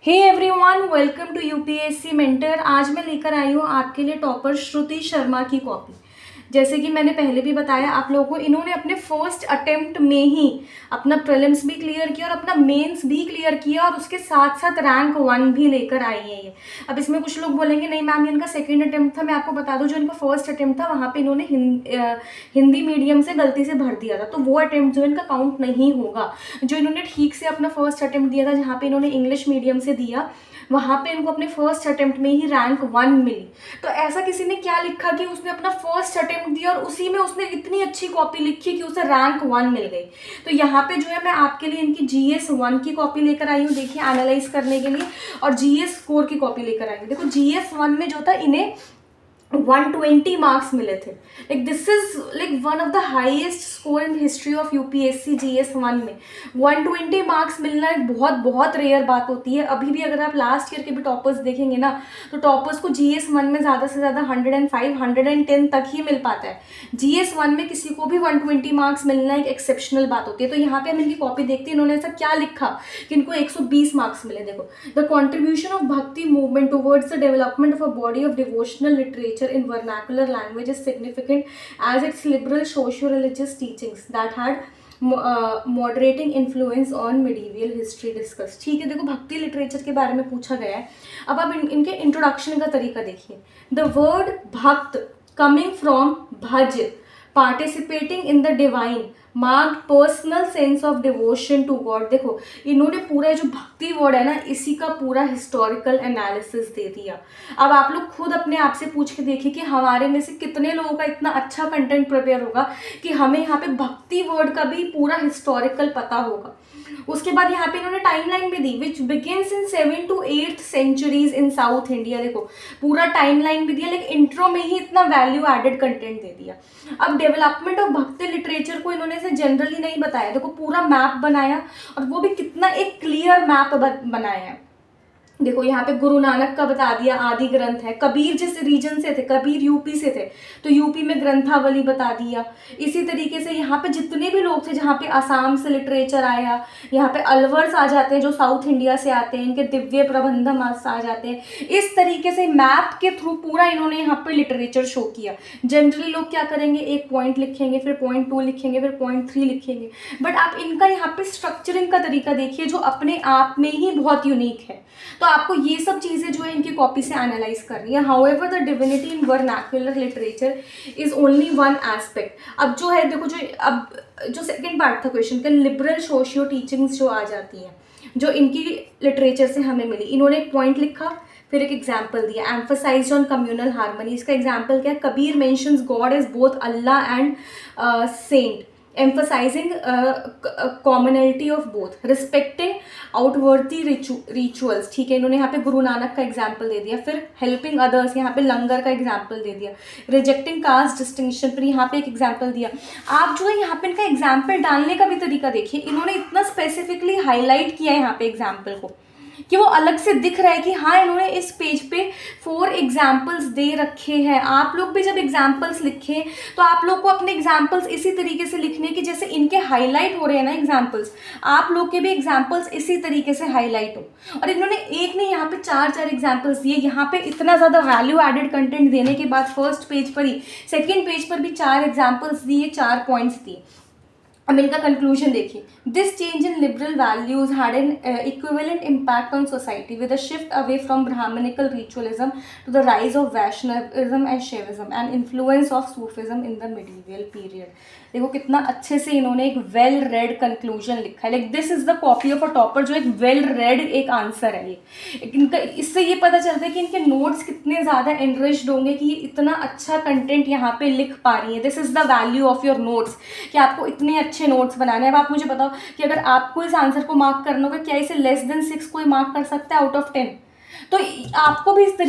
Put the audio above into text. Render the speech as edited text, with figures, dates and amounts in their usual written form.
Hey everyone, welcome to UPSC mentor. आज मैं लेकर आई हूँ आपके लिए टॉपर श्रुति शर्मा की कॉपी। जैसे कि मैंने पहले भी बताया आप लोगों को, इन्होंने अपने फर्स्ट अटेम्प्ट में ही अपना प्रीलिम्स भी क्लियर किया और अपना मेंस भी क्लियर किया और उसके साथ साथ रैंक 1 भी लेकर आई है ये। अब इसमें कुछ लोग बोलेंगे नहीं मैम ये इनका सेकंड अटेम्प्ट था। मैं आपको बता दूं जो इनका फर्स्ट अटेम्प्ट था वहाँ पे इन्होंने हिंदी मीडियम से गलती से भर दिया था, तो वो अटेम्प्ट जो इनका काउंट नहीं होगा। जो इन्होंने ठीक से अपना फर्स्ट अटेम्प्ट दिया था, जहाँ पे इन्होंने इंग्लिश मीडियम से दिया, वहाँ पे इनको अपने फर्स्ट अटेम्प्ट में ही रैंक 1 मिली। तो ऐसा किसी ने क्या लिखा कि उसने अपना फर्स्ट अटेम्प्ट दिया और उसी में उसने इतनी अच्छी कॉपी लिखी कि उसे रैंक 1 मिल गई। तो यहाँ पे जो है मैं आपके लिए इनकी GS 1 की कॉपी लेकर आई हूँ, देखिए एनालाइज करने के लिए, और GS 4 की कॉपी लेकर आई हूँ। देखो GS 1 में जो था इन्हें 120 मार्क्स मिले थे। Like this is like one of the highest score in history of UPSC GS 1 में 120 मार्क्स मिलना एक बहुत बहुत रेयर बात होती है। अभी भी अगर आप लास्ट ईयर के भी टॉपर्स देखेंगे ना, तो टॉपर्स को GS 1 में ज़्यादा से ज़्यादा 105 110 तक ही मिल पाता है। GS 1 में किसी को भी 120 मार्क्स मिलना एक एक्सेप्शनल बात होती है। तो यहाँ पे हम इनकी कॉपी देखते हैं, इन्होंने ऐसा क्या लिखा कि इनको 120 मार्क्स मिले। देखो, द कॉन्ट्रीब्यूशन ऑफ भक्ति movement towards the development of a body of devotional literature in vernacular language is significant as its liberal socio-religious teachings that had moderating influence on medieval history discussed। ठीक है, देखो भक्ति literature के बारे में पूछा गया है। अब आप इनके इंट्रोडक्शन का तरीका देखिए। The word bhakta coming from bhaj, participating in the divine, marked personal sense of devotion to God. देखो इन्होंने पूरा जो भक्ति वर्ड है ना, इसी का पूरा हिस्टोरिकल एनालिसिस दे दिया। अब आप लोग खुद अपने आप से पूछ के देखिए कि हमारे में से कितने लोगों का इतना अच्छा कंटेंट प्रिपेयर होगा कि हमें यहाँ पे भक्ति वर्ड का भी पूरा हिस्टोरिकल पता होगा। उसके बाद यहाँ पे इन्होंने टाइमलाइन भी दी, which begins in 7th to 8th centuries in south India. देखो पूरा टाइमलाइन भी दिया, लेकिन इंट्रो में ही इतना वैल्यू एडेड कंटेंट दे दिया। अब डेवलपमेंट ऑफ भक्ति लिटरेचर को इन्होंने से जनरली नहीं बताया, देखो पूरा मैप बनाया, और वो भी कितना एक क्लियर मैप बनाया है। देखो यहाँ पे गुरु नानक का बता दिया, आदि ग्रंथ है। कबीर जिस रीजन से थे, कबीर यूपी से थे, तो यूपी में ग्रंथावली बता दिया। इसी तरीके से यहाँ पे जितने भी लोग थे, जहाँ पे आसाम से लिटरेचर आया, यहाँ पे अलवर्स आ जाते हैं जो साउथ इंडिया से आते हैं, इनके दिव्य प्रबंधम आ जाते हैं। इस तरीके से मैप के थ्रू पूरा इन्होंने यहाँ पे लिटरेचर शो किया। जनरली लोग क्या करेंगे, एक पॉइंट लिखेंगे, फिर पॉइंट 2 लिखेंगे, फिर पॉइंट 3 लिखेंगे, बट आप इनका यहाँ पे स्ट्रक्चरिंग का तरीका देखिए जो अपने आप में ही बहुत यूनिक है। तो आपको ये सब चीज़ें जो है इनकी कॉपी से एनालाइज करनी है। However the divinity in vernacular literature is only one aspect. अब जो है देखो, जो सेकंड पार्ट था क्वेश्चन का, लिबरल सोशियो टीचिंग्स जो आ जाती हैं, जो इनकी लिटरेचर से हमें मिली। इन्होंने एक पॉइंट लिखा, फिर एक एग्जाम्पल दिया, एम्फसाइज ऑन कम्युनल हार्मनी। इसका एग्जाम्पल क्या है, Kabir mentions God as both Allah and saint, emphasizing commonality of both, respecting outworthy rituals। ठीक है, इन्होंने यहाँ पे गुरु नानक का एग्जाम्पल दे दिया। फिर हेल्पिंग अदर्स, यहाँ पे लंगर का एग्जाम्पल दे दिया। रिजेक्टिंग कास्ट डिस्टिंक्शन, फिर यहाँ पे एक एग्जाम्पल दिया। आप जो है यहाँ पे इनका एग्जाम्पल डालने का भी तरीका देखिए, इन्होंने इतना स्पेसिफिकली हाईलाइट किया है यहाँ पे एग्जाम्पल को कि वो अलग से दिख रहा है कि हाँ इन्होंने इस पेज पे 4 एग्जाम्पल्स दे रखे हैं। आप लोग भी जब एग्जाम्पल्स लिखें तो आप लोग को अपने एग्जाम्पल्स इसी तरीके से लिखने की, जैसे इनके हाईलाइट हो रहे हैं ना एग्जाम्पल्स, आप लोग के भी एग्जाम्पल्स इसी तरीके से हाईलाइट हो। और इन्होंने एक नहीं, यहाँ पे 4 एग्जाम्पल्स दिए। यहाँ पे इतना ज़्यादा वैल्यू एडेड कंटेंट देने के बाद फर्स्ट पेज पर ही, सेकेंड पेज पर भी 4 एग्जाम्पल्स दिए, 4 पॉइंट्स दिए। अब इनका कंक्लूजन देखिए, this change in liberal values had an equivalent impact on society with a shift away from Brahmanical ritualism to the rise of Vaishnavism and Shaivism and influence of Sufism in the medieval period. देखो कितना अच्छे से इन्होंने एक well read conclusion लिखा है। Like this is the copy of a topper, जो एक वेल रेड एक आंसर है ये। इनका इससे ये पता चलता है कि इनके नोट्स कितने ज़्यादा एनरिच्ड होंगे कि ये इतना अच्छा कंटेंट यहाँ पे लिख पा रही है। This is the value of your notes, कि आपको इतने अच्छे नोट्स बनाने हैं। अब आप मुझे बताओ कि अगर आपको इस आंसर को मार्क करना होगा, क्या इसे लेस देन 6 कोई मार्क कर सकता है आउट ऑफ 10? तो आपको भी इस